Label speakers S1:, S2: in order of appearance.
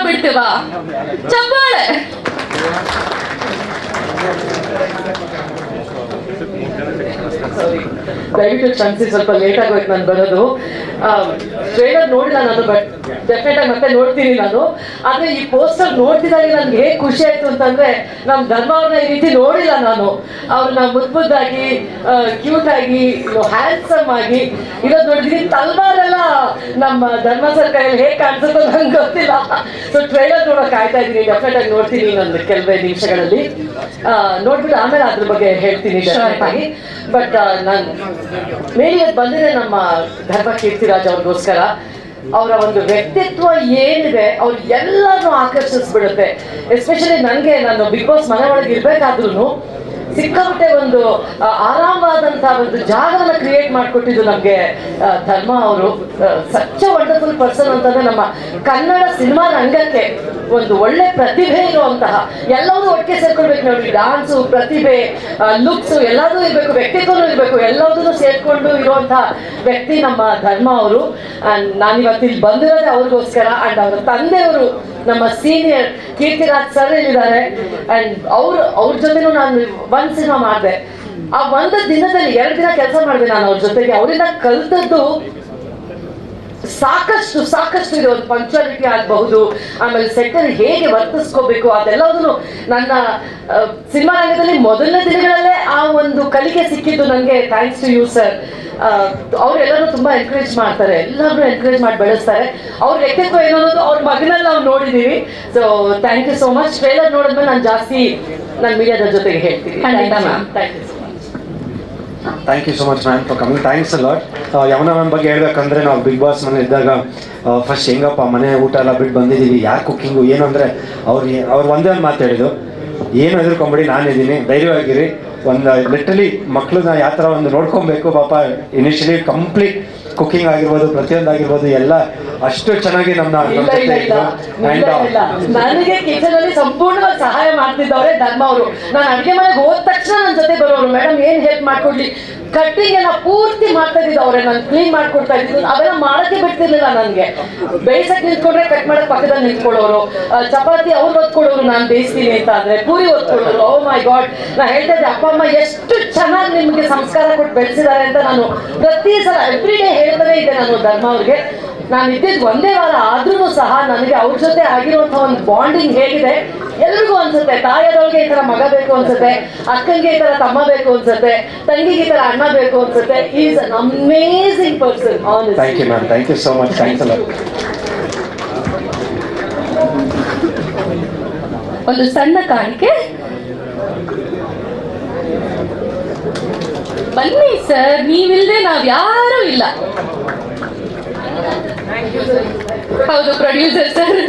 S1: ಬಿಡ್ತೀವ? ಚಪ್ಪಾಳೆ.
S2: ದಯವಿಟ್ಟು ಕ್ಷಮಿಸಿ, ಸ್ವಲ್ಪ ಲೇಟ್ ಆಗೋಯ್ತು ನಾನು ಬರೋದು. ಟ್ರೈಲರ್ ನೋಡಿಲ್ಲ ನಾನು, ಬಟ್ ಡೆಫಿನೆಟ್ ಆಗಿ ಮತ್ತೆ ನೋಡ್ತೀನಿ ನಾನು. ಆದ್ರೆ ಈ ಪೋಸ್ಟರ್ ನೋಡ್ತಿದ್ದಾಗ ನನ್ಗೆ ಹೇಗೆ ಖುಷಿ ಆಯ್ತು ಅಂತಂದ್ರೆ, ನಮ್ ಧರ್ಮ ಅವ್ರನ್ನ ಈ ರೀತಿ ನೋಡಿಲ್ಲ ನಾನು. ಅವ್ರನ್ನ ಮುದ್ದಾಗಿ, ಕ್ಯೂಟ್ ಆಗಿ, ಹ್ಯಾಂಡ್ಸಮ್ ಆಗಿ ಇರೋದು ನೋಡಿದೀನಿ. ತಲ್ವಾರೆಲ್ಲ ನಮ್ಮ ಧರ್ಮ ಸರ್ ಕೈಯಲ್ಲಿ ಹೇಗೆ ಕಾಣಿಸುತ್ತೋ ನಂಗೆ ಗೊತ್ತಿಲ್ಲ. ಸೊ ಟ್ರೈಲರ್ ನೋಡೋಕೆ ಕಾಯ್ತಾ ಇದ್ದೀನಿ, ಡೆಫಿನೆಟ್ ಆಗಿ ನೋಡ್ತೀನಿ ನನ್ನ ಕೆಲವೇ ನಿಮಿಷಗಳಲ್ಲಿ. ನೋಡ್ಬಿಟ್ಟು ಆಮೇಲೆ ಅದ್ರ ಬಗ್ಗೆ ಹೇಳ್ತೀನಿ ಡೆಫಿನೆಟ್ ಆಗಿ. ಬಟ್ ನಾನು ಮೇಲಿ ಬಂದಿದೆ ನಮ್ಮ ಧರ್ಮ ಕೀರ್ತಿರಾಜ್ ಅವ್ರಿಗೋಸ್ಕರ. ಅವರ ಒಂದು ವ್ಯಕ್ತಿತ್ವ ಏನಿದೆ ಅವ್ರು ಎಲ್ಲರೂ ಆಕರ್ಷಿಸ್ಬಿಡುತ್ತೆ. ಎಸ್ಪೆಷಲಿ ನನಗೆ, ನಾನು ಬಿಗ್ ಬಾಸ್ ಮನೆ ಒಳಗೆ ಇರ್ಬೇಕಾದ್ರೂ ಸಿಕ್ಕಾಪಟ್ಟೆ ಒಂದು ಆರಾಮವಾದಂತಹ ಒಂದು ಜಾಗವನ್ನು ಕ್ರಿಯೇಟ್ ಮಾಡಿಕೊಟ್ಟಿದ್ದು ನಮಗೆ ಧರ್ಮ ಅವರು. ಸಚ್ಚ ವಂಡರ್ಫುಲ್ ಪರ್ಸನ್ ಅಂತಂದ್ರೆ ನಮ್ಮ ಕನ್ನಡ ಸಿನಿಮಾ ರಂಗಕ್ಕೆ ಒಂದು ಒಳ್ಳೆ ಪ್ರತಿಭೆ ಇರುವಂತಹ, ಎಲ್ಲವೂ ಒಟ್ಟಿಗೆ ಸೇರ್ಕೊಳ್ಬೇಕು ನೋಡಿ. ಡಾನ್ಸು, ಪ್ರತಿಭೆ, ಲುಕ್ಸು ಎಲ್ಲದೂ ಇರಬೇಕು, ವ್ಯಕ್ತಿತ್ವನೂ ಇರಬೇಕು, ಎಲ್ಲದೂ ಸೇರ್ಕೊಂಡು ಇರುವಂತಹ ವ್ಯಕ್ತಿ ನಮ್ಮ ಧರ್ಮ ಅವರು. ನಾನಿವತ್ತು ಇಲ್ಲಿ ಬಂದಿರೋದೇ ಅವ್ರಿಗೋಸ್ಕರ. ಅಂಡ್ ಅವರ ತಂದೆಯವರು ನಮ್ಮ ಸೀನಿಯರ್ ಕೀರ್ತಿರಾಜ್ ಸರ್ ಇದ್ದಾರೆ. ಅಂಡ್ ಅವ್ರ ಜೊತೆನೂ ನಾನು ಒಂದ್ ಸಿನಿಮಾ ಮಾಡಿದೆ. ಆ ಒಂದು ದಿನದಲ್ಲಿ 2 ದಿನ ಕೆಲಸ ಮಾಡಿದೆ ನಾನು ಅವ್ರ ಜೊತೆಗೆ. ಅವರಿಂದ ಕಲ್ತದ್ದು ಸಾಕಷ್ಟು ಇದೆ. ಒಂದು ಪಂಕ್ಚುಯಾಲಿಟಿ ಆಗಬಹುದು, ಆಮೇಲೆ ಸೆಟ್ಟಲ್ಲಿ ಹೇಗೆ ವರ್ತಿಸ್ಕೋಬೇಕು, ಅದೆಲ್ಲದೂ ನನ್ನ ಸಿನಿಮಾ ರಂಗದಲ್ಲಿ ಮೊದಲನೇ ದಿನಗಳಲ್ಲೇ ಆ ಒಂದು ಕಲಿಕೆ ಸಿಕ್ಕಿದ್ದು ನನಗೆ. Thanks to you sir. ಅವರೆಲ್ಲರೂ ತುಂಬಾ ಎನ್ಕರೇಜ್ ಮಾಡ್ತಾರೆ, ಎಲ್ಲರೂ ಎನ್ಕರೇಜ್ ಮಾಡಿ ಬೆಳೆಸ್ತಾರೆ. ಅವ್ರ ವ್ಯಕ್ತಿತ್ವ ಏನೋ ಅನ್ನೋದು ಅವ್ರ ಮಗನಲ್ಲಿ ನಾವು ನೋಡಿದೀವಿ. So thank you so much. Trailer ನೋಡಿದ್ಮೇಲೆ ನಾನು ಜಾಸ್ತಿ ನನ್ನ ಮೀಡಿಯಾದ ಜೊತೆಗೆ ಹೇಳ್ತೀನಿ.
S3: Thank you so much ma'am for coming. Thanks a lot. Yamuna ma'am ಬಗ್ಗೆ ಹೇಳ್ಬೇಕಂದ್ರೆ, ನಾವು ಬಿಗ್ ಬಾಸ್ ಮನೆ ಇದ್ದಾಗ ಫಸ್ಟ್ ಹೆಂಗಪ್ಪ ಮನೆ ಊಟ ಎಲ್ಲ ಬಿಟ್ಟು ಬಂದಿದ್ದೀವಿ, ಯಾರು ಕುಕ್ಕಿಂಗು ಏನು ಅಂದರೆ ಅವ್ರು ಒಂದೇ ಒಂದು ಮಾತು ಹೇಳಿದ್ದು, ಏನು ಹೆದರ್ಕೊಂಬಿಡಿ, ನಾನಿದ್ದೀನಿ, ಧೈರ್ಯವಾಗಿರಿ. ಒಂದು ಲಿಟ್ರಲಿ ಮಕ್ಕಳನ್ನ ಯಾವ ಥರ ಒಂದು ನೋಡ್ಕೊಬೇಕು ಪಾಪ. ಇನಿಷಿಯಲಿ ಕಂಪ್ಲೀಟ್ ಕುಕಿಂಗ್ ಆಗಿರ್ಬೋದು, ಪ್ರತಿಯೊಂದಾಗಿರ್ಬೋದು ಎಲ್ಲ ಅಷ್ಟು ಚೆನ್ನಾಗಿ
S2: ನನಗೆ ಕಿಚನ್ ಅಲ್ಲಿ ಸಂಪೂರ್ಣವಾಗಿ ಸಹಾಯ ಮಾಡ್ತಿದ್ದವ್ರೆ ಧರ್ಮ ಅವರು. ನಾನು ಅಡುಗೆ ಮನೆಗೆ ಹೋದ ತಕ್ಷಣ ನನ್ನ ಜೊತೆ ಬರೋರು. ಮೇಡಮ್ ಏನ್ ಹೆಲ್ಪ್ ಮಾಡ್ಕೊಡ್ಲಿ, ಕಟ್ಟಿಂಗ್ ಎಲ್ಲ ಪೂರ್ತಿ ಮಾಡ್ತಾ ಇದ್ದಿದ್ದು ಅವರೇ. ನಾನು ಕ್ಲೀನ್ ಮಾಡ್ಕೊಡ್ತಾ ಇದ್ದಿದ್ದು, ಅವೆಲ್ಲ ಮಾಡಕ್ಕೆ ಬಿಡ್ತಿರ್ಲಿಲ್ಲ ನನಗೆ. ಬೇಯಿಸಕ್ ನಿಂತ್ಕೊಂಡ್ರೆ ಕಟ್ ಮಾಡಕ್ ಪಕ್ಕದಲ್ಲಿ ನಿಂತ್ಕೊಳ್ಳೋರು. ಚಪಾತಿ ಅವ್ರು ಒತ್ಕೊಡೋರು, ನಾನು ಬೇಯಿಸ್ತೀನಿ ಅಂತ ಅಂದ್ರೆ ಪೂರಿ ಒತ್ಕೊಳ್ಳೋರು. ಓ ಮೈ ಗಾಡ್, ನಾ ಹೇಳ್ತಾ ಇದ್ದೆ ಅಪ್ಪ ಅಮ್ಮ ಎಷ್ಟು ಚೆನ್ನಾಗಿ ನಿಮ್ಗೆ ಸಂಸ್ಕಾರ ಕೊಟ್ಟು ಬೆಳೆಸಿದ್ದಾರೆ ಅಂತ. ನಾನು ಪ್ರತಿ ಸಲ ಎವ್ರಿ ಡೇ ಹೇಳ್ತಾನೆ ಇದ್ದೆ ನಾನು ಧರ್ಮ ಅವ್ರಿಗೆ. ನಾನು ಇದ್ದಿದ್ದು ಒಂದೇ ವಾರ ಆದ್ರೂ ಸಹ ನನಗೆ ಅವ್ರ ಜೊತೆ ಆಗಿರುವಂತಹ ಒಂದು ಬಾಂಡಿಂಗ್ ಹೇಗಿದೆ ಎಲ್ರಿಗೂ ಅನ್ಸುತ್ತೆ. ತಾಯದವ್ರಿಗೆ ಈ ತರ ಮಗ ಬೇಕು ಅನ್ಸುತ್ತೆ, ಅಕ್ಕಂಗೆ ಈ ತರ ತಮ್ಮ ಬೇಕು ಅನ್ಸುತ್ತೆ, ತಂಗಿಗೆ ಈ ತರ ಅಣ್ಣ ಬೇಕು ಅನ್ಸುತ್ತೆ. Is an amazing person.
S3: Thank you ma'am, thank you so much. Thanks ಅಲ್ಲ.
S1: ಒಂದು ಸಣ್ಣ ಕಾಣಿಕೆ. ಬನ್ನಿ ಸರ್, ನೀವಿಲ್ದೆ ನಾವ್ ಯಾರೂ ಇಲ್ಲ. ಹೌದು, ಪ್ರೊಡ್ಯೂಸರ್ ಸರ್.